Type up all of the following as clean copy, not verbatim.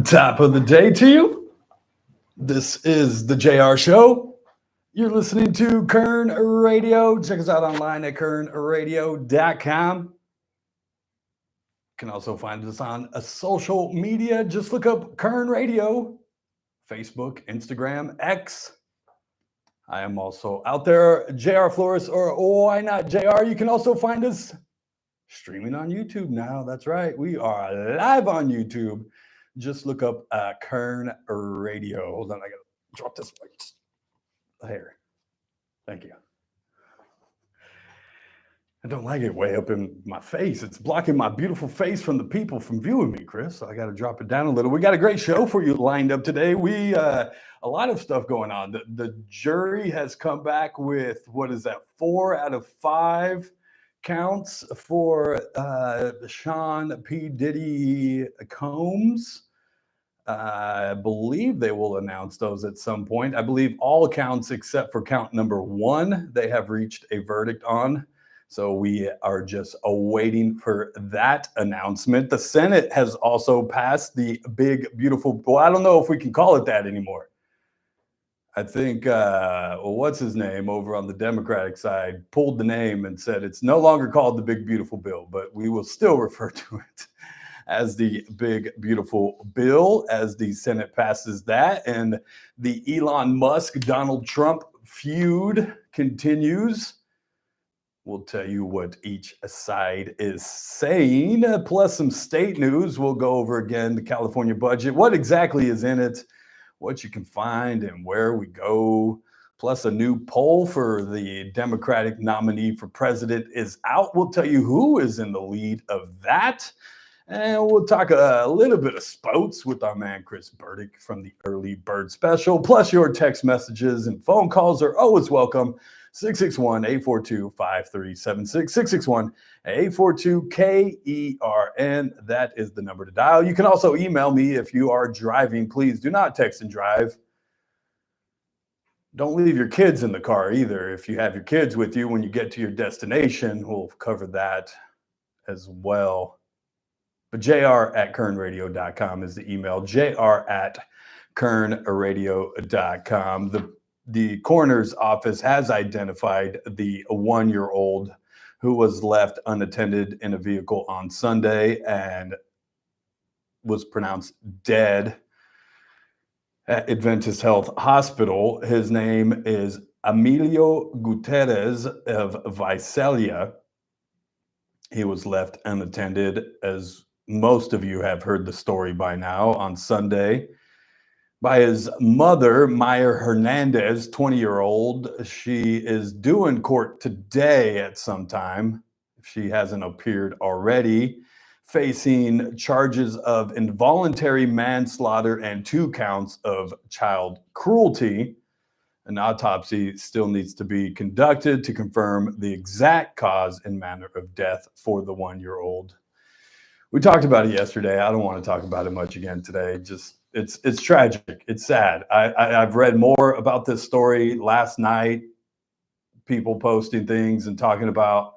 Top of the day to you. This is the JR Show. You're listening to Kern Radio. Check us out online at kernradio.com. You can also find us on a social media. Just look up Kern Radio, Facebook, Instagram, X. I am also out there, JR Flores, or why not JR? You can also find us streaming on YouTube now. That's right. We are live on YouTube. Just look up Kern Radio. Hold on, I gotta drop this here. Thank you. I don't like it way up in my face. It's blocking my beautiful face from the people from viewing me, Chris. So I got to drop it down a little. We got a great show for you lined up today. We a lot of stuff going on. The jury has come back with, what is that, 4 out of 5 counts for Sean P. Diddy Combs. I believe they will announce those at some point. I believe all counts except for count number 1, they have reached a verdict on. So we are just awaiting for that announcement. The Senate has also passed the big, beautiful, well, I don't know if we can call it that anymore. I think, what's his name over on the Democratic side pulled the name and said it's no longer called the big, beautiful bill, but we will still refer to it as the big, beautiful bill as the Senate passes that. And the Elon Musk, Donald Trump feud continues. We'll tell you what each side is saying, plus some state news. We'll go over again the California budget, what exactly is in it, what you can find, and where we go. Plus a new poll for the Democratic nominee for president is out. We'll tell you who is in the lead of that. And we'll talk a little bit of sports with our man Chris Burdick from the Early Bird Special. Plus your text messages and phone calls are always welcome. 661-842-5376, 661-842-KERN. That is the number to dial. You can also email me if you are driving. Please do not text and drive. Don't leave your kids in the car either. If you have your kids with you when you get to your destination, we'll cover that as well. But jr@kernradio.com is the email, jr@kernradio.com. The coroner's office has identified the 1-year-old who was left unattended in a vehicle on Sunday and was pronounced dead at Adventist Health Hospital. His name is Emilio Gutierrez of Visalia. He was left unattended, as most of you have heard the story by now, on Sunday by his mother, Maya Hernandez, 20-year-old. She is due in court today at some time, if she hasn't appeared already, facing charges of involuntary manslaughter and 2 counts of child cruelty. An autopsy still needs to be conducted to confirm the exact cause and manner of death for the 1-year-old. We talked about it yesterday. I don't want to talk about it much again today. Just it's tragic. It's sad. I've read more about this story last night. People posting things and talking about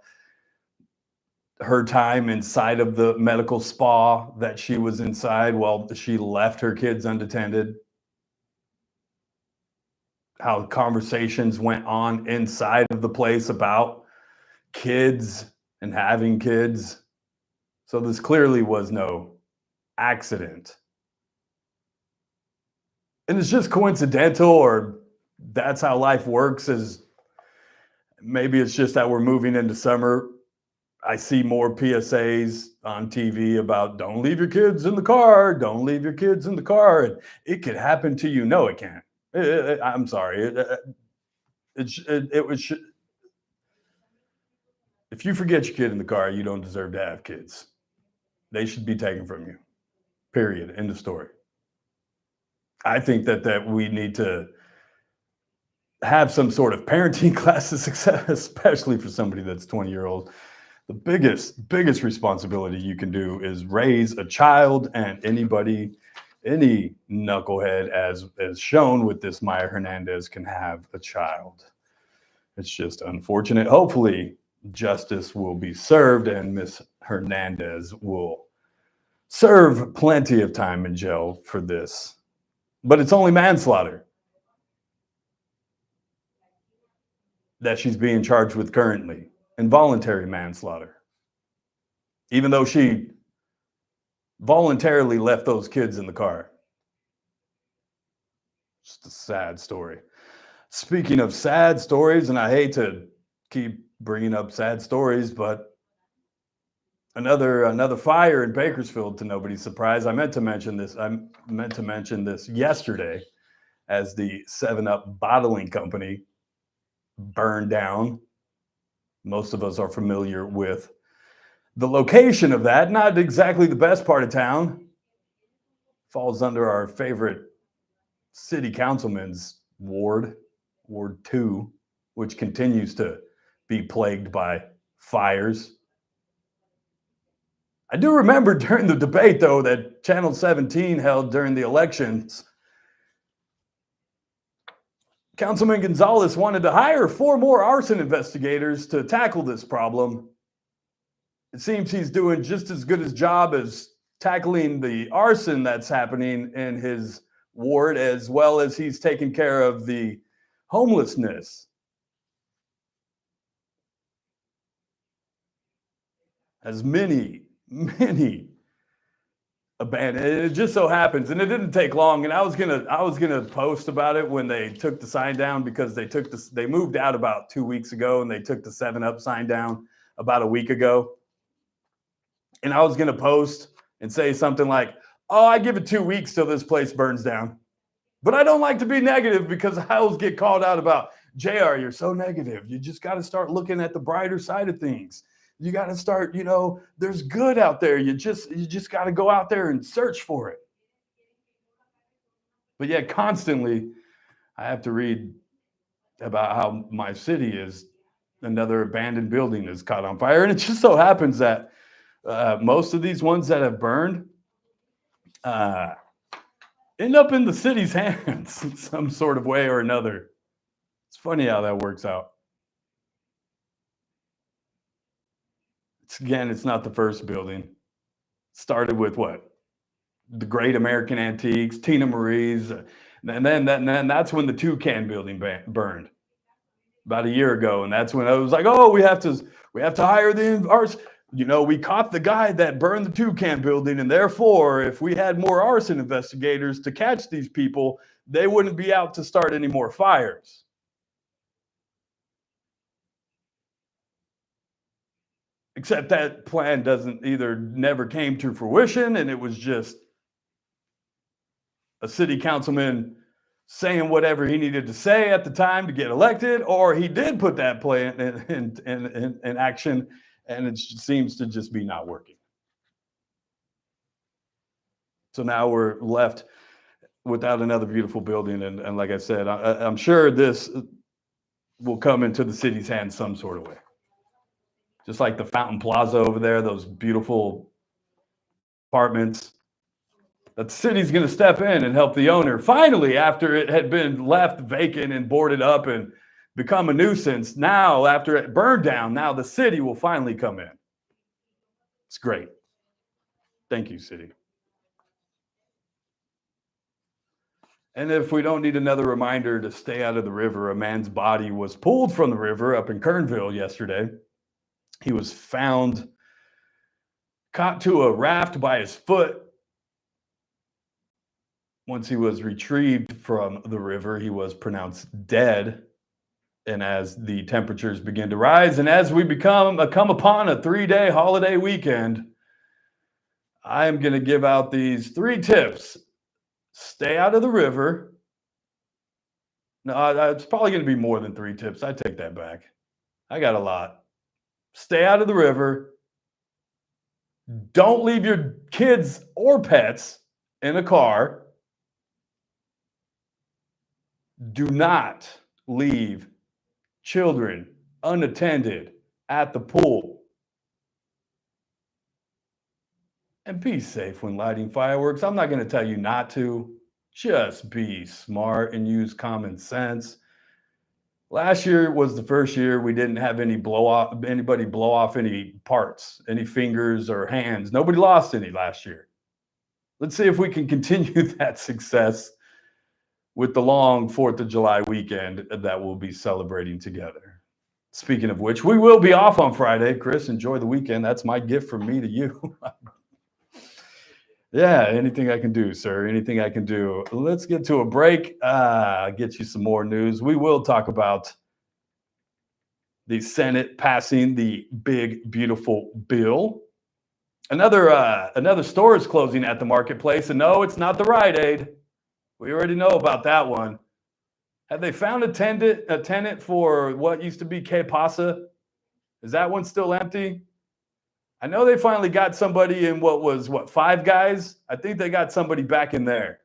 her time inside of the medical spa that she was inside while she left her kids unattended. How conversations went on inside of the place about kids and having kids. So this clearly was no accident. And it's just coincidental, or that's how life works, is maybe it's just that we're moving into summer. I see more PSAs on TV about don't leave your kids in the car, don't leave your kids in the car. And it could happen to you. No, it can't. I'm sorry. It was. If you forget your kid in the car, you don't deserve to have kids. They should be taken from you. Period. End of story. I think that we need to have some sort of parenting classes, especially for somebody that's 20-year-old. The biggest responsibility you can do is raise a child, and any knucklehead, as shown with this Maya Hernandez, can have a child. It's just unfortunate. Hopefully justice will be served and Miss Hernandez will serve plenty of time in jail for this, but it's only manslaughter that she's being charged with currently, involuntary manslaughter, even though she voluntarily left those kids in the car. Just a sad story. Speaking of sad stories, and I hate to keep bringing up sad stories, but another fire in Bakersfield, to nobody's surprise. I meant to mention this yesterday, as the 7-Up bottling company burned down. Most of us are familiar with the location of that. Not exactly the best part of town. Falls under our favorite city councilman's ward, Ward 2, which continues to be plagued by fires. I do remember during the debate, though, that Channel 17 held during the elections, Councilman Gonzalez wanted to hire 4 more arson investigators to tackle this problem. It seems he's doing just as good a job as tackling the arson that's happening in his ward, as well as he's taking care of the homelessness. As many abandoned. It just so happens, and it didn't take long. And I was gonna post about it when they took the sign down, because they moved out about 2 weeks ago, and they took the 7-Up sign down about a week ago. And I was gonna post and say something like, "Oh, I give it 2 weeks till this place burns down." But I don't like to be negative, because I always get called out about, "JR, you're so negative. You just got to start looking at the brighter side of things. You got to start, there's good out there. You just got to go out there and search for it." But yet constantly I have to read about how my city is another abandoned building is caught on fire. And it just so happens that most of these ones that have burned end up in the city's hands in some sort of way or another. It's funny how that works out. It's not the first building. Started with what? The Great American Antiques, Tina Marie's, and then that's when the Toucan building burned about a year ago, and that's when I was like, "Oh, we have to hire the arson." We caught the guy that burned the Toucan building, and therefore, if we had more arson investigators to catch these people, they wouldn't be out to start any more fires. Except that plan never came to fruition, and it was just a city councilman saying whatever he needed to say at the time to get elected, or he did put that plan in action, and it seems to just be not working. So now we're left without another beautiful building, and like I said, I'm sure this will come into the city's hands some sort of way. Just like the Fountain Plaza over there, those beautiful apartments that the city's going to step in and help the owner. Finally, after it had been left vacant and boarded up and become a nuisance, now after it burned down, now the city will finally come in. It's great. Thank you, city. And if we don't need another reminder to stay out of the river, a man's body was pulled from the river up in Kernville yesterday. He was found caught to a raft by his foot. Once he was retrieved from the river, he was pronounced dead. And as the temperatures begin to rise, and as we come upon a 3-day holiday weekend, I am going to give out these 3 tips. Stay out of the river. No, it's probably going to be more than 3 tips. I take that back. I got a lot. Stay out of the river. Don't leave your kids or pets in a car. Do not leave children unattended at the pool. And be safe when lighting fireworks. I'm not going to tell you not to. Just be smart and use common sense. Last year was the first year we didn't have anybody blow off any parts, any fingers or hands. Nobody lost any last year. Let's see if we can continue that success with the long 4th of July weekend that we'll be celebrating together. Speaking of which, we will be off on Friday. Chris, enjoy the weekend. That's my gift from me to you. Yeah, anything I can do, sir. Anything I can do. Let's get to a break. Get you some more news. We will talk about the Senate passing the big, beautiful bill. Another store is closing at the marketplace, and no, it's not the Rite Aid. We already know about that one. Have they found a tenant for what used to be K Pasa? Is that one still empty? I know they finally got somebody in Five Guys? I think they got somebody back in there.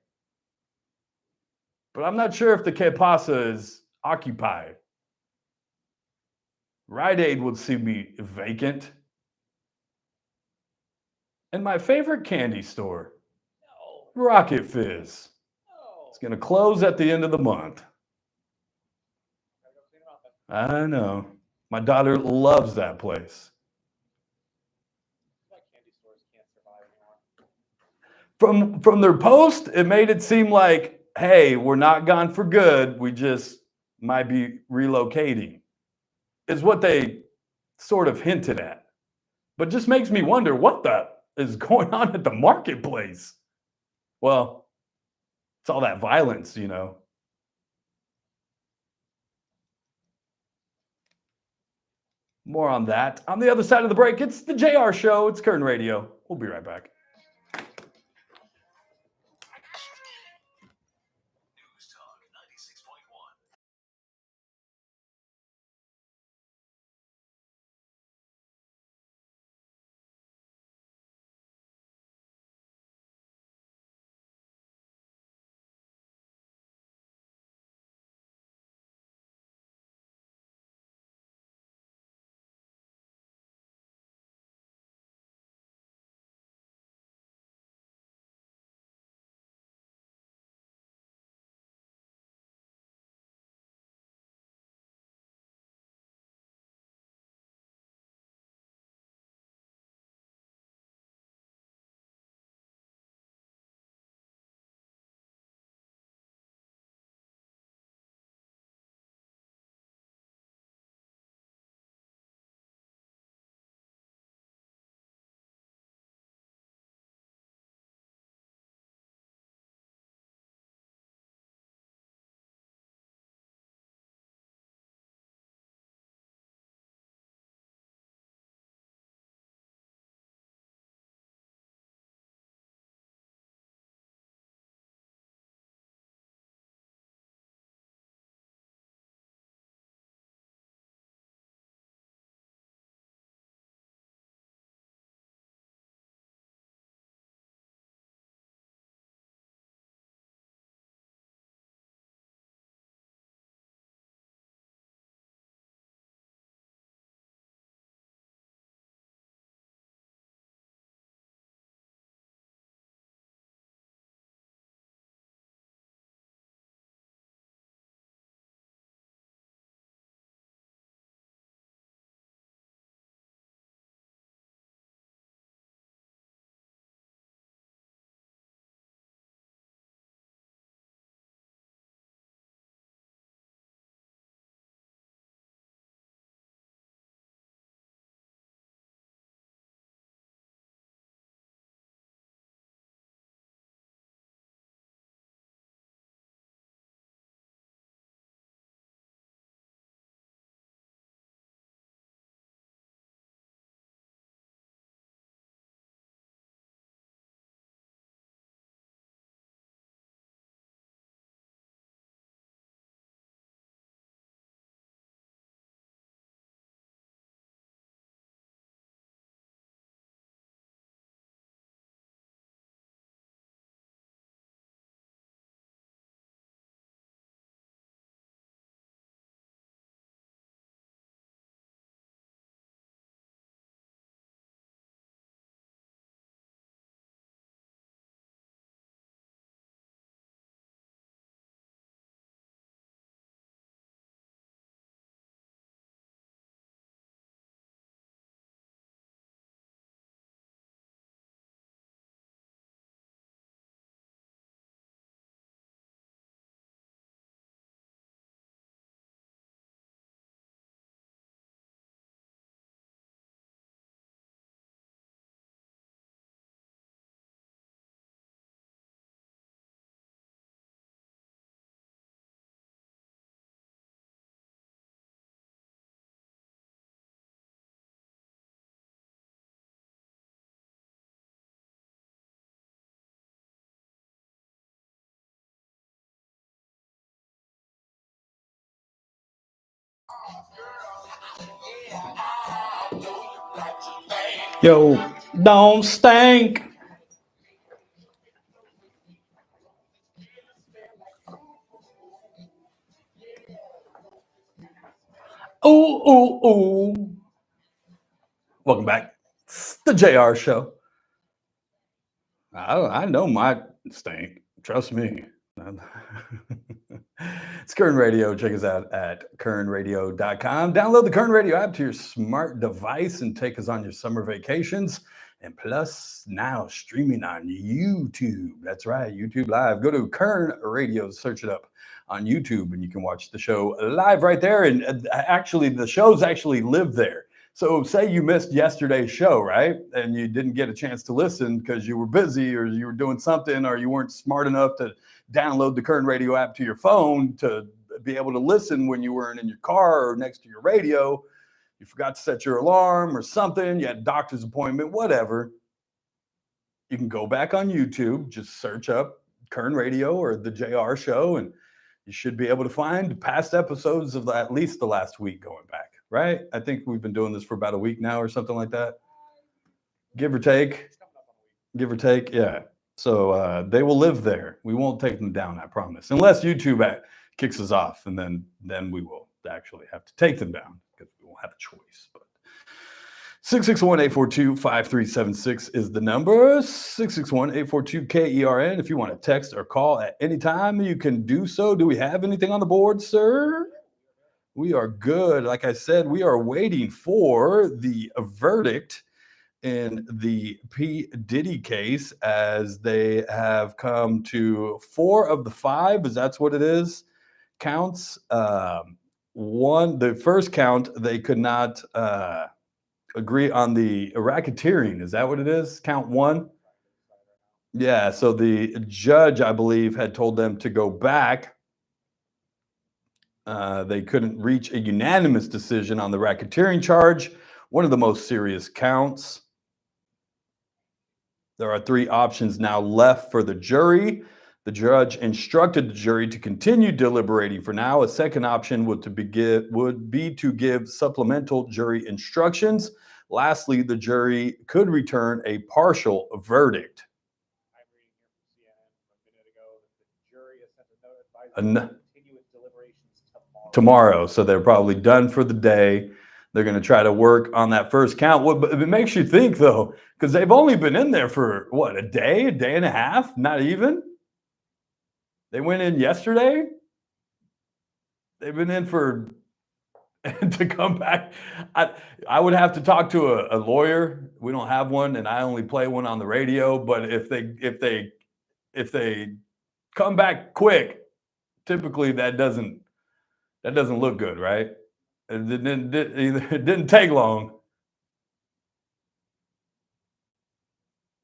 But I'm not sure if the Que Pasa is occupied. Rite Aid would seem to be vacant. And my favorite candy store, Rocket Fizz. It's going to close at the end of the month. I know. My daughter loves that place. From their post, it made it seem like, hey, we're not gone for good. We just might be relocating, is what they sort of hinted at. But just makes me wonder what the is going on at the marketplace. Well, it's all that violence, you know. More on that. On the other side of the break, it's the JR Show. It's Kern Radio. We'll be right back. Yo, don't stink. Ooh, ooh, ooh. Welcome back. It's the JR Show. I know my stink. Trust me. It's Kern Radio. Check us out at kernradio.com. Download the Kern Radio app to your smart device and take us on your summer vacations. And plus, now streaming on YouTube. That's right, YouTube Live. Go to Kern Radio, search it up on YouTube, and you can watch the show live right there. And actually, the shows actually live there. So say you missed yesterday's show, right? And you didn't get a chance to listen because you were busy or you were doing something or you weren't smart enough to download the Kern Radio app to your phone to be able to listen when you weren't in your car or next to your radio. You forgot to set your alarm or something. You had a doctor's appointment, whatever. You can go back on YouTube, just search up Kern Radio or the JR Show, and you should be able to find past episodes of at least the last week going back. Right? I think we've been doing this for about a week now or something like that. Give or take. Give or take. Yeah. So they will live there. We won't take them down, I promise. Unless YouTube kicks us off, and then we will actually have to take them down because we won't have a choice. But 661-842-5376 is the number. 661-842-KERN. If you want to text or call at any time, you can do so. Do we have anything on the board, sir? We are good. Like I said, we are waiting for the verdict in the P. Diddy case as they have come to 4 of the 5, as that's what it is, counts. The first count, they could not agree on the racketeering. Is that what it is? Count 1? Yeah, so the judge, I believe, had told them to go back. They couldn't reach a unanimous decision on the racketeering charge, one of the most serious counts. There are 3 options now left for the jury. The judge instructed the jury to continue deliberating for now. A second option would be to give supplemental jury instructions. Lastly, the jury could return a partial verdict. I'm reading here from CNN a minute ago that the jury has sent a note advising continuous deliberations tomorrow. So they're probably done for the day. They're going to try to work on that first count. It makes you think, though, because they've only been in there for, what, a day and a half? Not even? They went in yesterday? They've been in for to come back. I would have to talk to a lawyer. We don't have one, and I only play one on the radio. But if they come back quick, typically that doesn't look good, right? It didn't take long.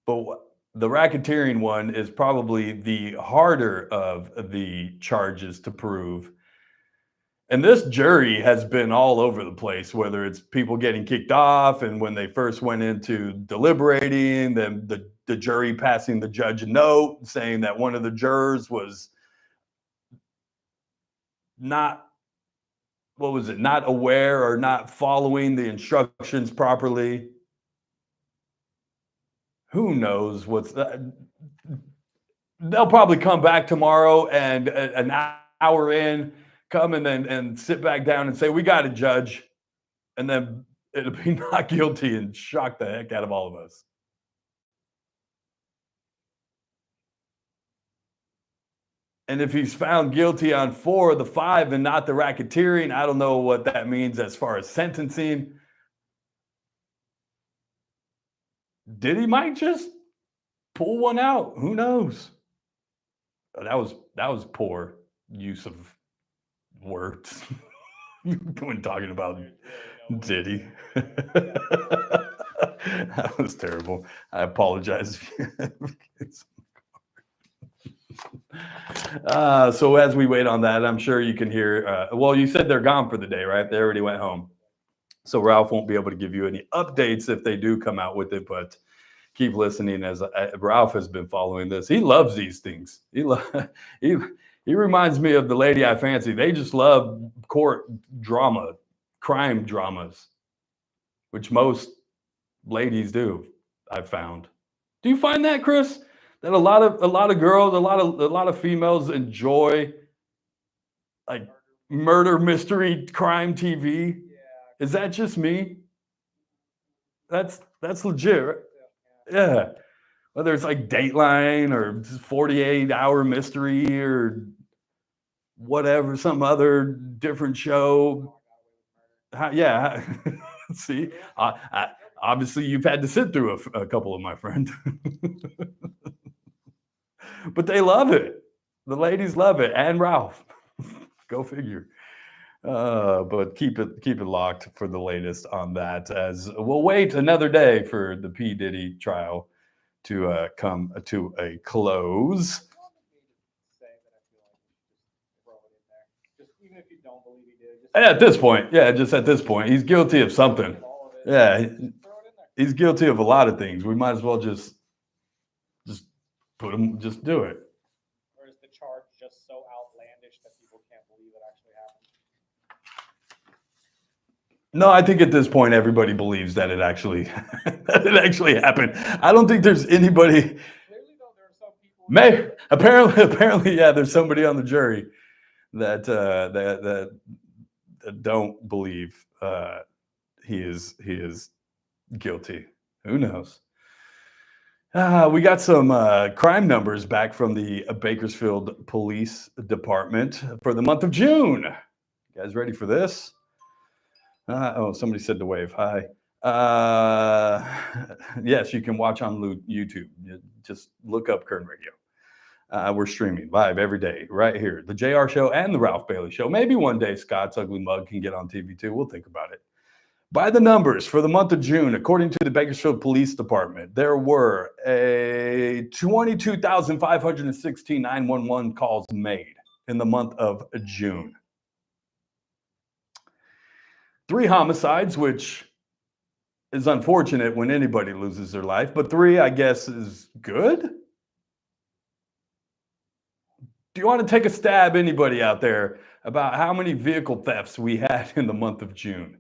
But the racketeering one is probably the harder of the charges to prove. And this jury has been all over the place, whether it's people getting kicked off and when they first went into deliberating, then the jury passing the judge a note saying that one of the jurors was not aware or not following the instructions properly. Who knows they'll probably come back tomorrow and an hour in, come and sit back down and say, we got a judge. And then it'll be not guilty and shock the heck out of all of us. And if he's found guilty on 4 of the 5 and not the racketeering, I don't know what that means as far as sentencing. Diddy might just pull one out. Who knows? That was poor use of words when talking about Diddy. That was terrible. I apologize. So as we wait on that, I'm sure you can hear. Well, you said they're gone for the day, right? They already went home. So Ralph won't be able to give you any updates if they do come out with it, but keep listening as Ralph has been following this. He loves these things. He reminds me of the lady I fancy. They just love court drama, crime dramas, which most ladies do. I've found. Do you find that, Chris? That a lot of girls, a lot of females enjoy like murder mystery crime TV. Yeah. Is that just me? That's legit. Right? Yeah. Yeah. Whether it's like Dateline or 48-hour mystery or whatever, some other different show. Yeah. See, obviously you've had to sit through a couple of my friends, but they love it. The ladies love it, and Ralph. Go figure. But keep it locked for the latest on that. As we'll wait another day for the P Diddy trial to come to a close. Say that I feel like we should just throw it in there. Just even if you don't believe he did. Just At this point, yeah, just at this point, he's guilty of something. all of it. Yeah, Just throw it in there. he's guilty of a lot of things. We might as well just put him, just do it. Or is the charge just so outlandish that people can't believe it actually happened? No, I think at this point everybody believes that it actually that it actually happened. I don't think there's anybody. Clearly, though, there are some people. Apparently, yeah. There's somebody on the jury that don't believe he is guilty. Who knows? We got some crime numbers back from the Bakersfield Police Department for the month of June. You guys ready for this? Somebody said to wave. Hi. Yes, you can watch on YouTube. Just look up Kern Radio. We're streaming live every day right here. The JR Show and the Ralph Bailey Show. Maybe one day Scott's Ugly Mug can get on TV too. We'll think about it. By the numbers for the month of June, according to the Bakersfield Police Department, there were a 22,516 911 calls made in the month of June. 3 homicides, which is unfortunate when anybody loses their life, but 3, I guess, is good. Do you want to take a stab, anybody out there, about how many vehicle thefts we had in the month of June?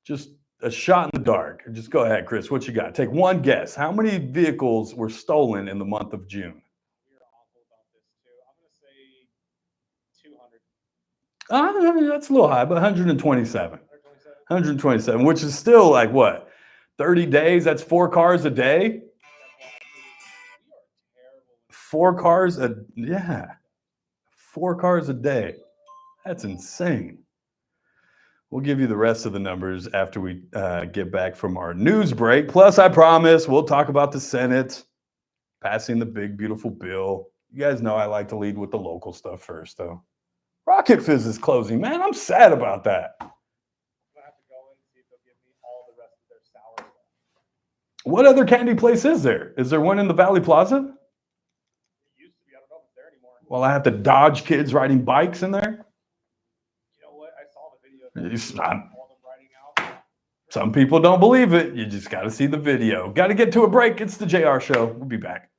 Just a shot in the dark. Just go ahead, Chris. What you got? Take one guess. How many vehicles were stolen in the month of June? We're awful about this too. I'm gonna say 200. That's a little high, but 127. 127. 127, which is still like what? 30 days? That's 4 cars a day? We are terrible. 4 cars yeah. 4 cars a day. That's insane. We'll give you the rest of the numbers after we get back from our news break. Plus, I promise we'll talk about the Senate passing the big, beautiful bill. You guys know I like to lead with the local stuff first, though. Rocket Fizz is closing, man. I'm sad about that. I'm gonna have to go in and see if they'll give me all the rest of their sour stuff. What other candy place is there? Is there one in the Valley Plaza? It used to be. I don't know if it's there anymore. Well, I have to dodge kids riding bikes in there. You know what? I saw the video. All them riding out. Some people don't believe it. You just got to see the video. Got to get to a break. It's the JR Show. We'll be back.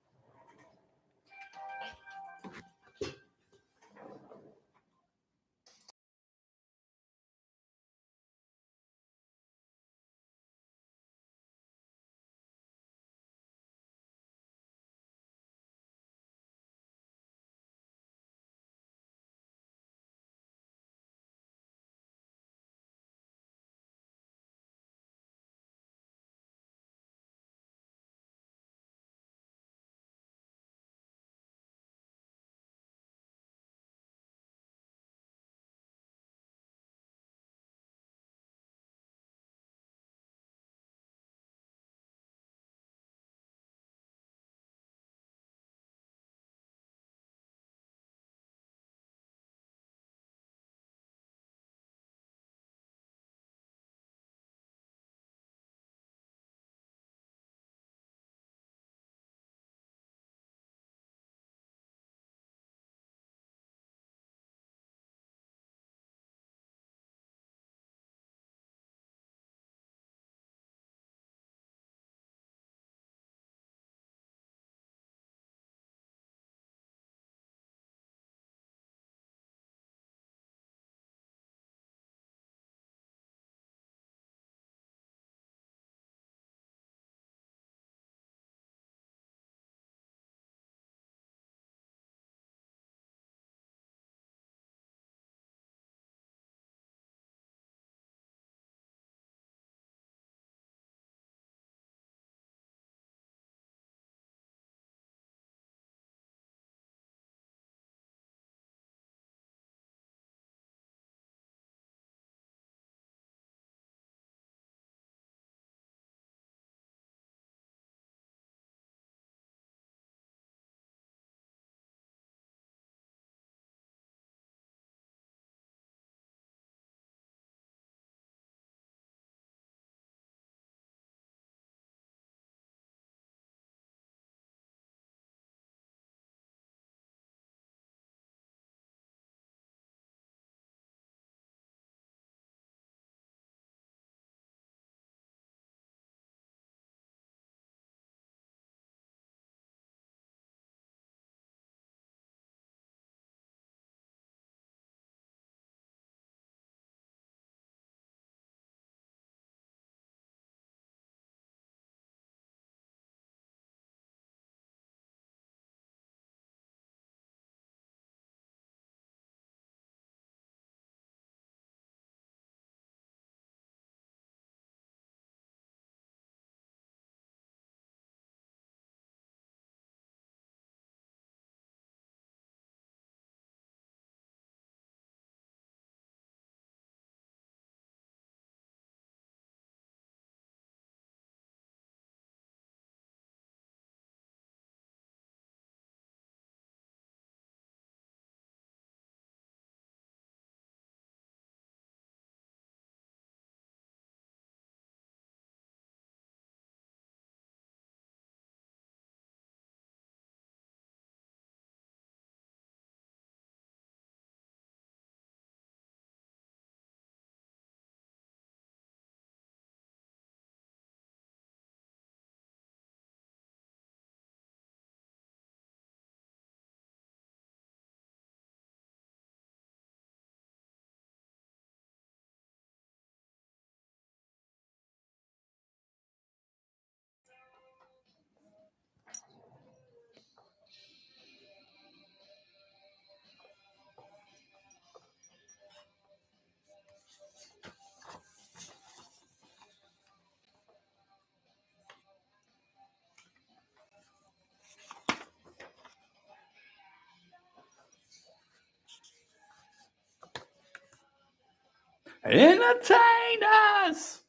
Entertain us.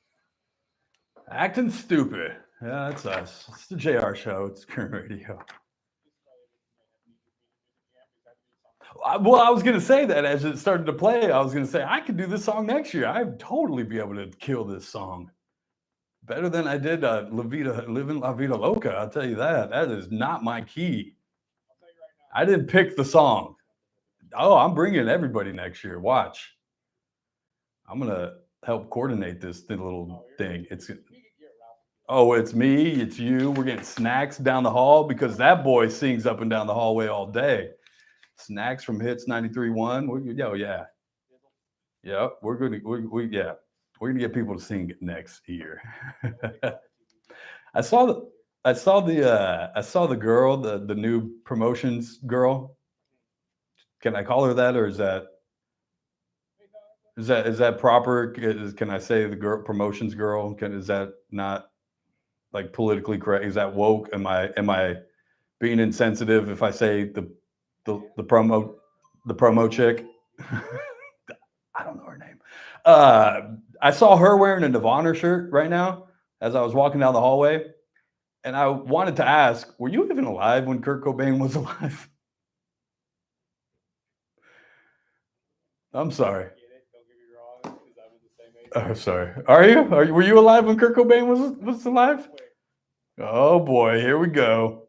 Acting stupid. Yeah, that's us. It's the JR show. It's current radio. Well, I was going to say that as it started to play, I was going to say, I could do this song next year. I'd totally be able to kill this song. Better than I did Living La Vida Loca. I'll tell you that. That is not my key. I didn't pick the song. Oh, I'm bringing everybody next year. Watch. I'm going to help coordinate this little thing. It's me. It's you. We're getting snacks down the hall because that boy sings up and down the hallway all day. Snacks from Hits 93.1. Oh yeah. Yeah, we're gonna get people to sing next year. I saw the girl, the new promotions girl. Can I call her that, or is that proper? Can I say the girl promotions girl? Is that not like politically correct? Is that woke? Am I being insensitive if I say the promo chick? I don't know her name. I saw her wearing a Nirvana shirt right now as I was walking down the hallway, and I wanted to ask, were you even alive when Kurt Cobain was alive? I'm sorry. Oh, sorry. Are you? Were you alive when Kurt Cobain was alive? Oh boy, here we go.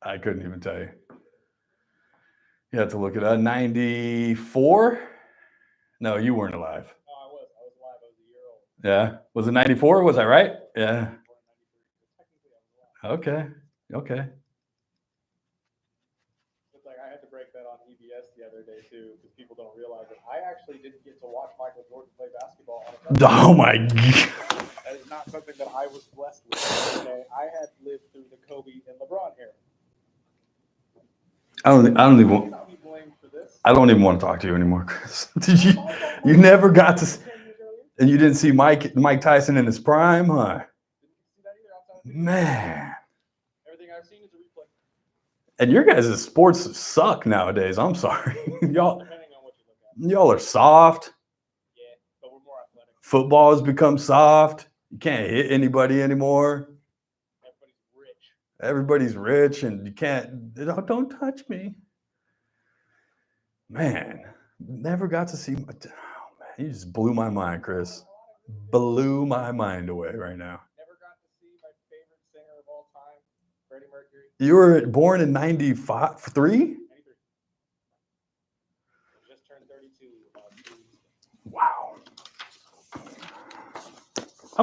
I couldn't even tell you. You have to look at 94. No, you weren't alive. No, I was alive. I was a year old. Yeah. Was it 94? Was I right? Yeah. Okay. It's like I had to break that on EBS the other day too, because people don't realize that I actually didn't get to watch Michael Jordan play basketball on a Oh my God. That is not something that I was blessed with. Okay, I had lived through the Kobe and LeBron era. I don't even. You cannot be blamed for this. I don't even want to talk to you anymore, Chris. Did you? You never got to, and you didn't see Mike Tyson in his prime, huh? Man. Everything I've seen is a replay. And your guys' sports suck nowadays. I'm sorry, y'all. Depending on what you look at. Y'all are soft. Yeah, but we're more athletic. Football has become soft. You can't hit anybody anymore. Everybody's rich, and you can't. Don't touch me, man. Never got to see. Oh, man, you just blew my mind, Chris. Blew my mind away right now. Never got to see my favorite singer of all time, Freddie Mercury. You were born in 95, 3? 93. Just turned 32 about 2 weeks ago. Wow.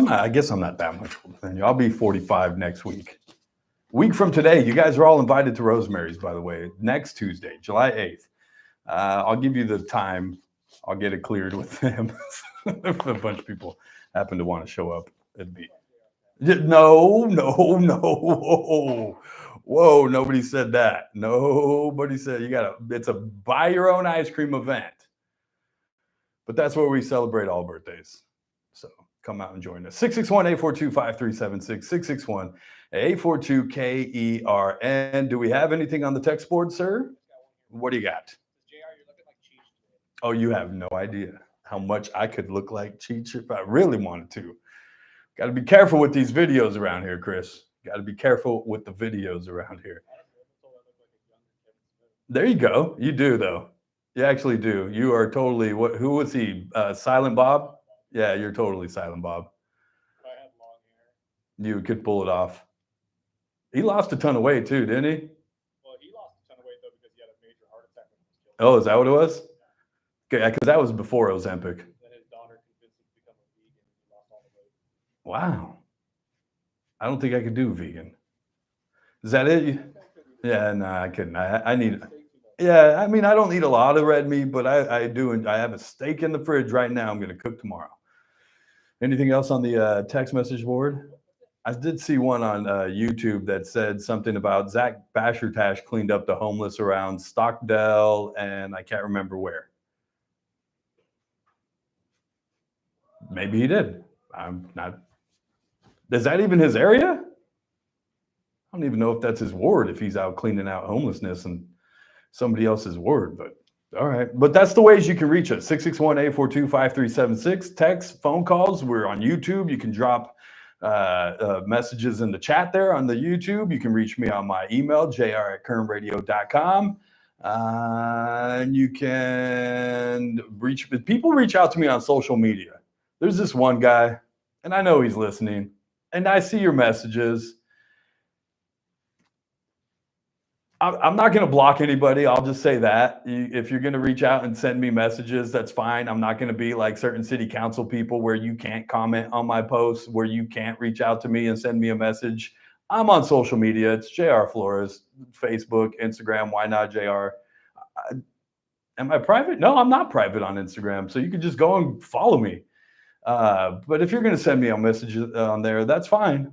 I guess I'm not that much older than you. I'll be 45 next week. Week from today, you guys are all invited to Rosemary's, by the way, next Tuesday, July 8th. I'll give you the time. I'll get it cleared with them. If a bunch of people happen to want to show up, it'd be... No. Whoa, nobody said that. Nobody said it's a buy your own ice cream event. But that's where we celebrate all birthdays. So come out and join us. 661-842-5376, 661-842-KERN. Do we have anything on the text board, sir? What do you got? Oh, you have no idea how much I could look like Cheech if I really wanted to. Got to be careful with these videos around here, Chris. Got to be careful with the videos around here. There you go. You do, though. You actually do. You are totally... Who was he? Silent Bob? Yeah, you're totally Silent Bob. If I had long hair. You could pull it off. He lost a ton of weight, too, didn't he? Well, he lost a ton of weight, though, because he had a major heart attack when he was killed. Oh, is that what it was? Okay, because that was before Ozempic. Then his daughter convinced him to become a vegan, and he lost all the weight. Wow. I don't think I could do vegan. Is that it? Yeah, no, I couldn't. I need... Yeah, I mean, I don't eat a lot of red meat, but I do. And I have a steak in the fridge right now. I'm going to cook tomorrow. Anything else on the text message board? I did see one on YouTube that said something about Zach Bashertash cleaned up the homeless around Stockdale, and I can't remember where. Maybe he did. I'm not. Is that even his area? I don't even know if that's his ward, if he's out cleaning out homelessness and somebody else's ward, but All right. But that's the ways you can reach us. 661-842-5376. Text, phone calls. We're on YouTube. You can drop messages in the chat there on the YouTube. You can reach me on my email, jr@currentradio.com. And you can people reach out to me on social media. There's this one guy, and I know he's listening, and I see your messages. I'm not going to block anybody. I'll just say that. If you're going to reach out and send me messages, that's fine. I'm not going to be like certain city council people where you can't comment on my posts, where you can't reach out to me and send me a message. I'm on social media. It's JR Flores, Facebook, Instagram. Why not JR? Am I private? No, I'm not private on Instagram. So you can just go and follow me. But if you're going to send me a message on there, that's fine.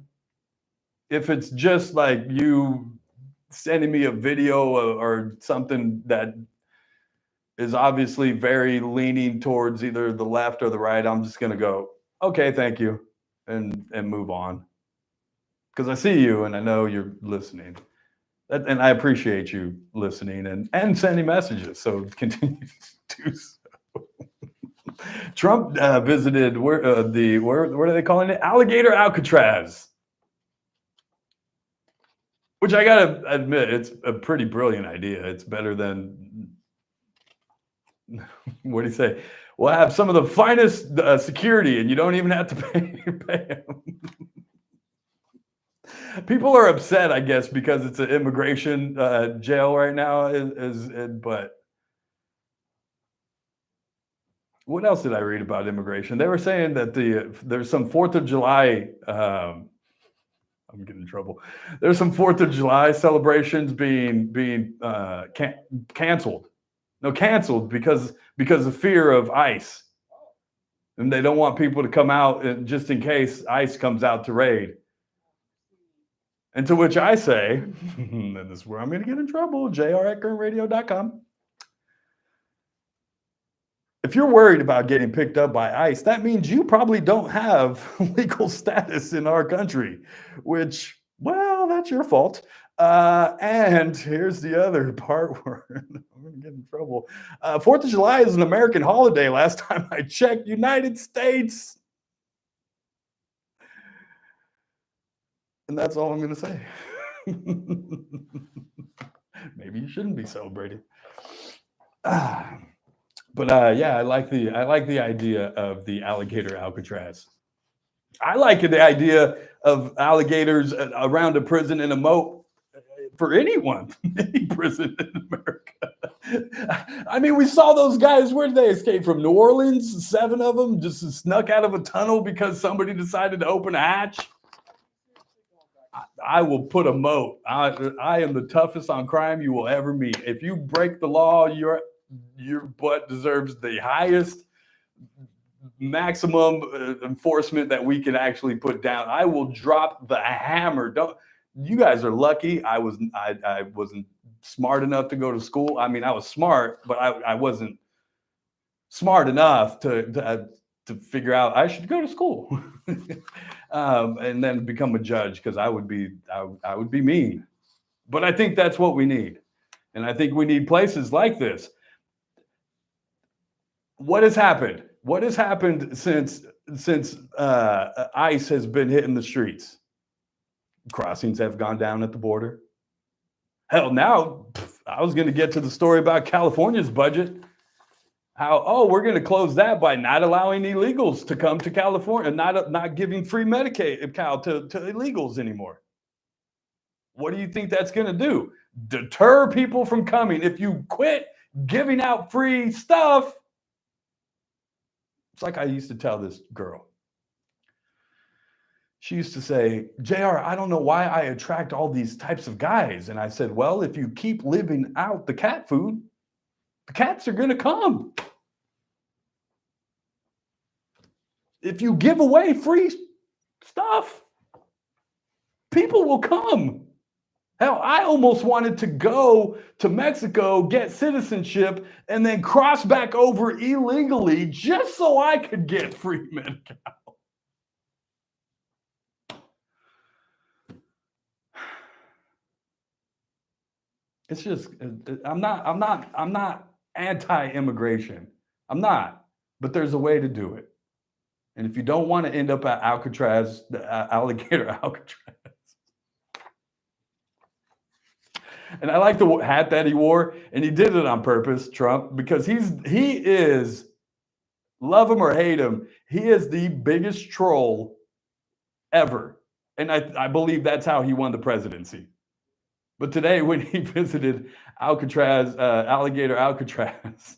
If it's just like you sending me a video or something that is obviously very leaning towards either the left or the right, I'm just going to go, okay, thank you, and move on. Because I see you and I know you're listening. And I appreciate you listening and sending messages. So continue to do so. Trump visited what are they calling it? Alligator Alcatraz. Which I gotta admit, it's a pretty brilliant idea. It's better than what do you say? We'll have some of the finest security, and you don't even have to pay them. People are upset, I guess, because it's an immigration jail right now. But what else did I read about immigration? They were saying that there's some 4th of July. I'm getting in trouble. There's some 4th of July celebrations being canceled. No, canceled because of fear of ICE, and they don't want people to come out just in case ICE comes out to raid. And to which I say, and this is where I'm going to get in trouble, jr@currentradio.com. If you're worried about getting picked up by ICE, that means you probably don't have legal status in our country, which, well, that's your fault. And here's the other part where I'm going to get in trouble. 4th of July is an American holiday. Last time I checked, United States. And that's all I'm going to say. Maybe you shouldn't be celebrating. But yeah, I like the idea of the alligator Alcatraz. I like the idea of alligators around a prison in a moat for anyone, any prison in America. I mean, we saw those guys. Where did they escape from? New Orleans? 7 of them just snuck out of a tunnel because somebody decided to open a hatch. I will put a moat. I am the toughest on crime you will ever meet. If you break the law, your butt deserves the highest maximum enforcement that we can actually put down. I will drop the hammer. You guys are lucky. I wasn't smart enough to go to school. I mean, I was smart, but I wasn't smart enough to figure out I should go to school and then become a judge, because I would be mean. But I think that's what we need, and I think we need places like this. What has happened? What has happened since ICE has been hitting the streets? Crossings have gone down at the border. Hell, now I was going to get to the story about California's budget. How, we're going to close that by not allowing illegals to come to California, not giving free Medicaid to illegals anymore. What do you think that's going to do? Deter people from coming. If you quit giving out free stuff, it's like I used to tell this girl. She used to say, JR, I don't know why I attract all these types of guys. And I said, well, if you keep living out the cat food, the cats are going to come. If you give away free stuff, people will come. Hell, I almost wanted to go to Mexico, get citizenship, and then cross back over illegally just so I could get free Medi-Cal. It's just, I'm not anti-immigration. I'm not, but there's a way to do it. And if you don't want to end up at Alcatraz, the alligator Alcatraz. And I like the hat that he wore, and he did it on purpose, Trump, because he is, love him or hate him, he is the biggest troll ever. And I believe that's how he won the presidency. But today, when he visited Alcatraz, alligator Alcatraz,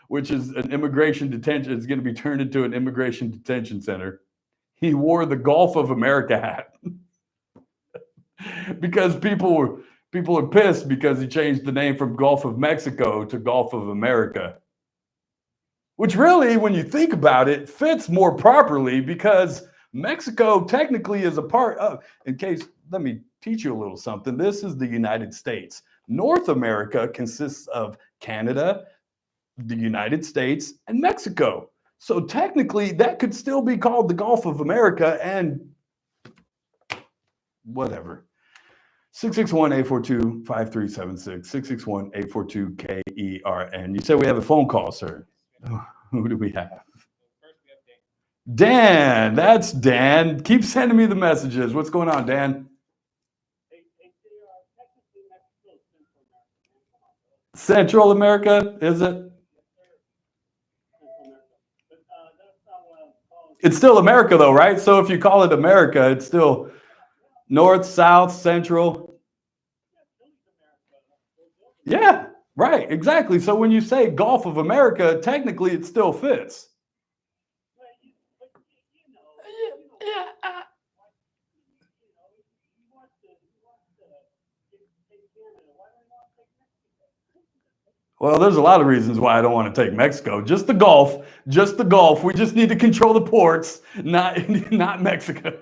which is an immigration detention, it's going to be turned into an immigration detention center, he wore the Gulf of America hat. Because people are pissed because he changed the name from Gulf of Mexico to Gulf of America. Which really, when you think about it, fits more properly because Mexico technically is a part of, let me teach you a little something. This is the United States. North America consists of Canada, the United States, and Mexico. So technically, that could still be called the Gulf of America and whatever. 661-842-5376, 661-842-KERN. You said we have a phone call, sir. Who do we have? Dan, that's Dan. Keep sending me the messages. What's going on, Dan? Central America, is it? It's still America, though, right? So if you call it America, it's still North, South, Central. Yeah, right, exactly. So when you say Gulf of America, technically it still fits. Well, there's a lot of reasons why I don't want to take Mexico. Just the Gulf. We just need to control the ports, not Mexico.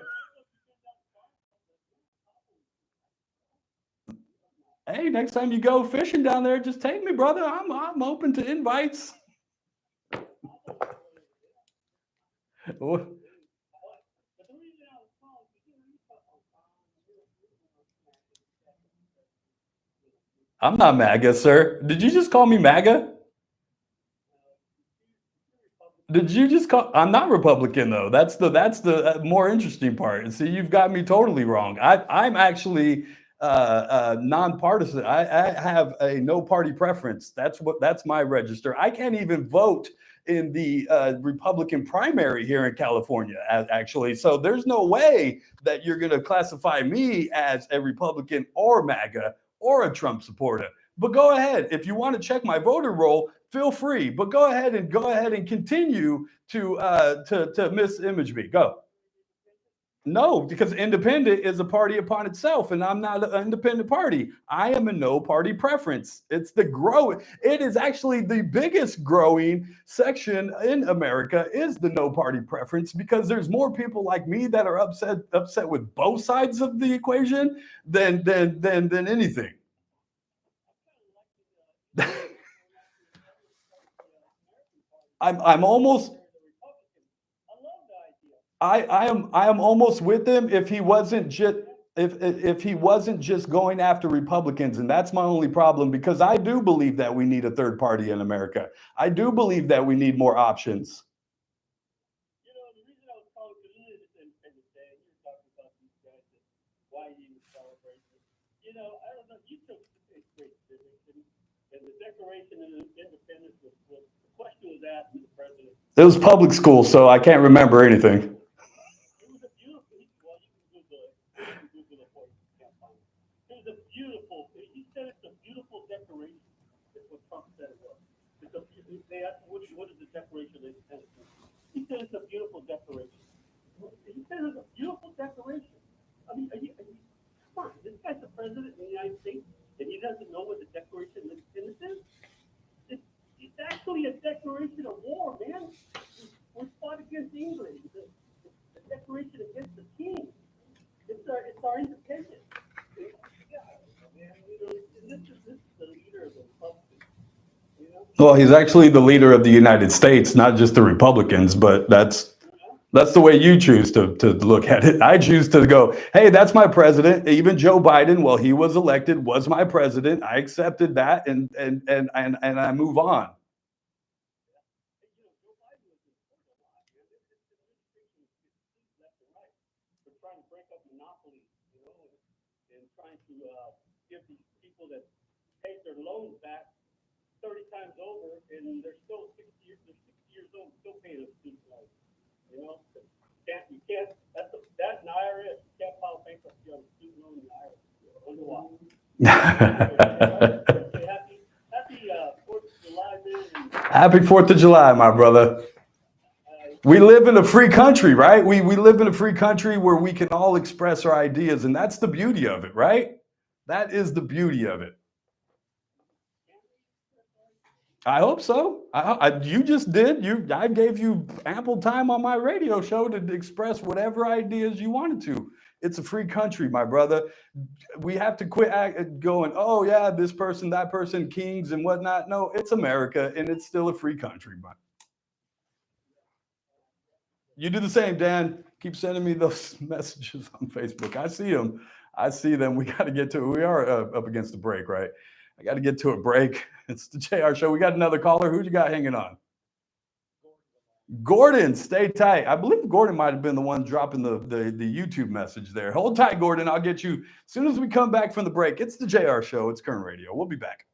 Hey, next time you go fishing down there, just take me, brother. I'm open to invites. I'm not MAGA, sir. Did you just call me MAGA? Did you just call? I'm not Republican, though. That's the more interesting part. See, you've got me totally wrong. I'm actually nonpartisan. I have a no party preference. That's my register. I can't even vote in the Republican primary here in California, actually. So there's no way that you're going to classify me as a Republican or MAGA or a Trump supporter. But go ahead. If you want to check my voter roll, feel free. But go ahead and continue to misimage me. Go. No, because independent is a party upon itself, and I'm not an independent party. I am a no party preference. It is actually the biggest growing section in America is the no party preference, because there's more people like me that are upset with both sides of the equation than anything. I'm almost. I am almost with him if he wasn't just going after Republicans, and that's my only problem, because I do believe that we need a third party in America. I do believe that we need more options. The reason I was calling, because you did Independence Day, and you were talking about these guys and why you would celebrate this. I don't know, you took the great civics, and the Declaration of Independence was the question was asked to the president. It was public school, so I can't remember anything. He said it's a beautiful declaration. That's what Trump said it was. They asked, what is the Declaration of Independence? He said it's a beautiful declaration. He said it's a beautiful declaration. I mean, come on, this guy's the president of the United States, and he doesn't know what the Declaration of Independence is? It's actually a declaration of war, man. We fought against England. The declaration against the king. It's our independence. Well, he's actually the leader of the United States, not just the Republicans, but that's. That's the way you choose to look at it. I choose to go, hey, that's my president. Even Joe Biden, while he was elected, was my president. I accepted that, and I move on. Trying to break up monopolies, and trying to give these people that take their loans back 30 times over, and they're still 60 years, they're 60 years old, still paying a student loan. You can't. That's an IRS. You can't file bankruptcy on a student loan in the IRS. I wonder why. Happy 4th of July, man. Happy 4th of July, my brother. We live in a free country, right? We live in a free country where we can all express our ideas, and that's the beauty of it, right? That is the beauty of it. I hope so. You just did. I gave you ample time on my radio show to express whatever ideas you wanted to. It's a free country, my brother. We have to quit going, oh, yeah, this person, that person, kings and whatnot. No, it's America, and it's still a free country, man. You do the same, Dan. Keep sending me those messages on Facebook. I see them. We got to get to it. We are up against the break, right? I got to get to a break. It's the JR Show. We got another caller. Who you got hanging on? Gordon, stay tight. I believe Gordon might have been the one dropping the YouTube message there. Hold tight, Gordon. I'll get you as soon as we come back from the break. It's the JR Show. It's Current Radio. We'll be back.